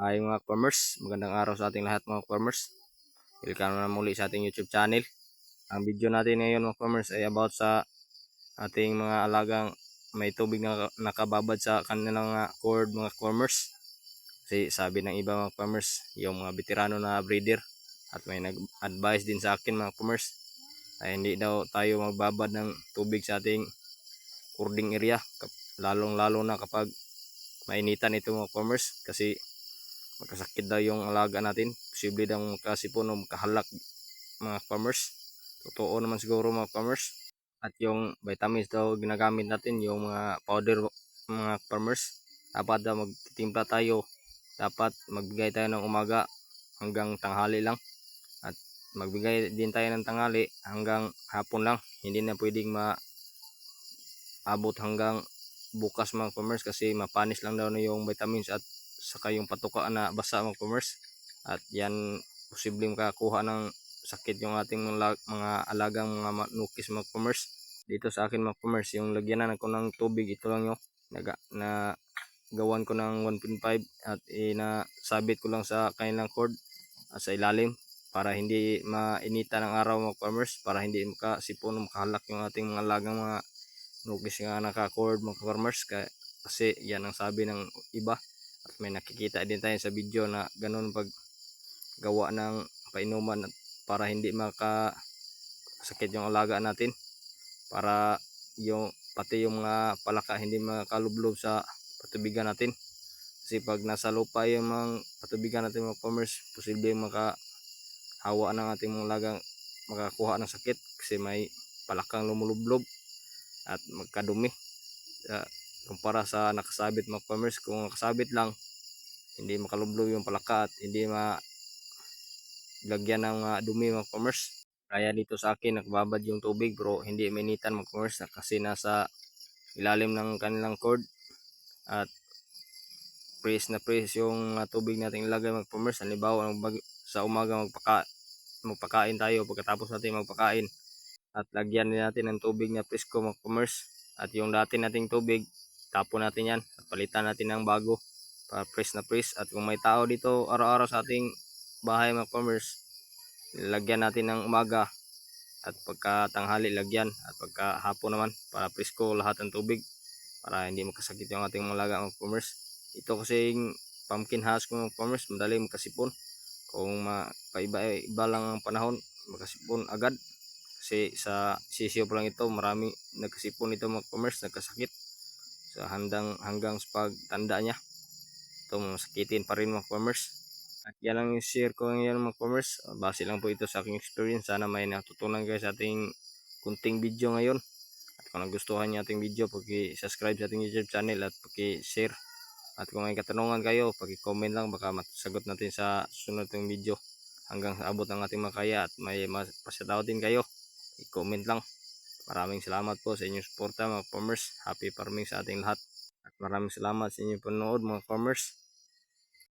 Ay mga farmers, magandang araw sa ating lahat mga farmers. Welcome na muli sa ating YouTube channel. Ang video natin ngayon mga farmers ay about sa ating mga alagang may tubig na nakababad sa kanilang cord mga farmers. Kasi sabi ng iba mga farmers, yung mga veterano na breeder at may nag-advise din sa akin mga farmers ay hindi daw tayo magbabad ng tubig sa ating cording area, lalong lalo na kapag mainitan ito mga farmers, kasi magkasakit daw yung alaga natin, posible daw magkasipon o magkahalak mga farmers. Totoo naman siguro mga farmers. At yung vitamins daw ginagamit natin, yung mga powder mga farmers, dapat daw magtitimpla tayo, dapat magbigay tayo ng umaga hanggang tanghali lang, at magbigay din tayo ng tanghali hanggang hapon lang. Hindi na pwedeng maabot hanggang bukas mga farmers, kasi mapanis lang daw na yung vitamins at saka yung patuka na basa mga farmers, at yan posibleng makakuha ng sakit yung ating mga alagang mga manukis mga farmers. Dito sa akin mga farmers, yung lagyanan ko ng tubig, ito lang yung na gawan ko ng 1.5 at inasabit ko lang sa kanilang cord at sa ilalim para hindi mainita ng araw mga farmers, para hindi makasipon o makahalak yung ating mga alagang mga nukis nga naka-cord mga farmers. Kasi yan ang sabi ng iba, at may nakikita din tayo sa video na ganun pag gawa ng painuman para hindi makasakit yung alaga natin, para yung pati yung mga palaka hindi makalublob sa patubigan natin. Kasi pag nasa lupa yung mga patubigan natin mga farmers, posible makahawa ng ating mga alagang makakuha ng sakit, kasi may palakang lumulublob at magkadumi kumpara sa nakasabit mga farmers. Kung nakasabit lang, hindi makalublob yung palaka at hindi lagyan ng dumi mga farmers. Kaya dito sa akin nakababad yung tubig pero hindi mainitan mga farmers, kasi nasa ilalim ng kanilang cord at press na press yung tubig natin ilagay mga farmers. Halimbawa sa umaga magpakain tayo, pagkatapos natin magpakain at lagyan din natin ng tubig na presko mga farmers, at yung dati nating tubig tapon natin yan at palitan natin ng bago para press na press. At kung may tao dito araw-araw sa ating bahay mga farmers, lagyan natin ng umaga at pagkatanghali lagyan, at pagkahapon naman para presko lahat ng tubig, para hindi makasakit yung ating mga laga mga farmers. Ito kasing pumpkin house ko mga farmers, madali makasipon kung paiba-iba lang ang panahon, makasipon agad. Kasi sa sisiyo pa lang ito, marami nagkasipon ito mga farmers, nagkasakit sa hanggang sa pagtanda niya. Ito masakitin pa rin mga farmers. At yan lang yung share ko ngayon mga farmers. Base lang po ito sa aking experience. Sana may natutunan kayo sa ating kunting video ngayon. At kung nagustuhan niyo ating video, paki-subscribe sa ating YouTube channel at paki-share. At kung may katanungan kayo, paki-comment lang, baka masagot natin sa susunod ng video hanggang sa abot ng ating makaya. At may pasatao din kayo, i-comment lang. Maraming salamat po sa inyong suporta mga farmers. Happy farming sa ating lahat. At maraming salamat sa inyong panonood mga farmers.